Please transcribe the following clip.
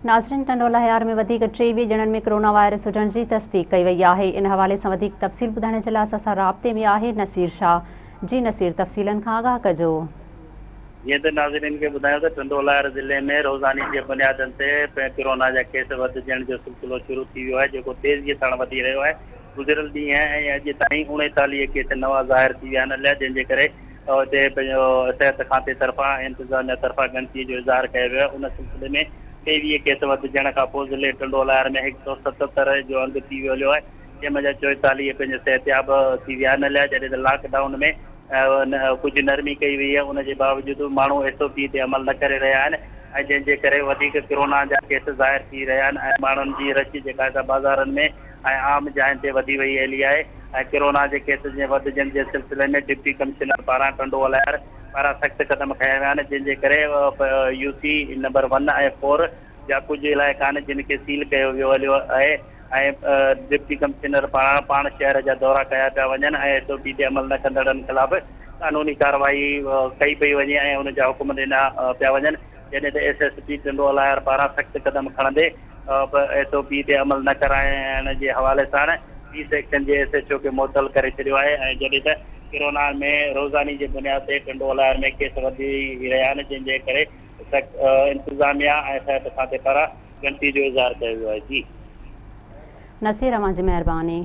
नाज़रीन, ټنڈوالهيار में वधीक 23 ॼणनि में कोरोना वायरस हुजण जी तस्दीक कई वई आहे। इन हवाले सां वधीक तफ़सील ॿुधाइण जे लाइ असां राब्ते में आहे नसीर शाह। जी नसीर, तफ़सीलनि खां आगाह कजो। जीअं त नाज़रीन खे ॿुधायो त ټنڈوالهيار ज़िले में रोज़ानी जे बुनियादनि ते कोरोना जा केस वधिजण जो सिलसिलो शुरू थी वियो आहे, जेको तेज़ीअ सां वधी रहियो आहे। गुज़िरियल ॾींहं ऐं अॼु ताईं 39 केस नवां ज़ाहिर थी विया आहिनि, जंहिंजे करे हुते पंहिंजो सिहत खाते तरफ़ां इंतिज़ामिया तरफ़ां गिनतीअ जो इज़हार कयो वियो आहे। उन सिलसिले में 23 केस वधिजण खां पोइ ज़िले ټنڈوالهيار में 177 जो अंग थी वियो आहे, जंहिंमें 44 पंहिंजो सिहतयाब थी विया आहिनि। जॾहिं त लॉकडाउन में कुझु नरमी कई वई आहे, उनजे बावजूदि माण्हू SOP ते अमल न करे रहिया आहिनि ऐं जंहिंजे करे वधीक कोरोना जा केस ज़ाहिर थी रहिया आहिनि ऐं माण्हुनि जी रच जेका आहे बाज़ारनि में ऐं आम जाइ ते वधी वई हली आहे। ऐं कोरोना जे केस जे वधिजण जे सिलसिले में डिप्टी कमिश्नर पारां ټنڈوالهيار पारां सख़्तु क़दम खयां विया आहिनि, जंहिंजे करे UC नंबर 1 ऐं 4 जा कुझु इलाइक़ा आहिनि जिन खे सील कयो वियो हलियो आहे ऐं डिप्टी कमिश्नर पारां पाण शहर जा दौरा कया पिया वञनि ऐं SOP ते अमल न कंदड़नि ख़िलाफ़ कानूनी कार्रवाई कई पई वञे ऐं उन जा हुकुम ॾिना पिया वञनि। जॾहिं त SSP ټنڈوالهيار पारां सख़्तु क़दम खणंदे SOP ते अमल न कराइण जे हवाले सां B सेक्शन जे SHO खे मुअतल करे छॾियो आहे। ऐं जॾहिं त कोरोना में रोज़ानी जे बुनियाद ते ټنڈوالهيار में केस वधी रहिया आहिनि, जंहिंजे करे इंतिज़ामिया ऐं सिहत खाते पारां गिनती जो इज़हार कयो वियो आहे। जी नसीर, अव्हां जी महिरबानी।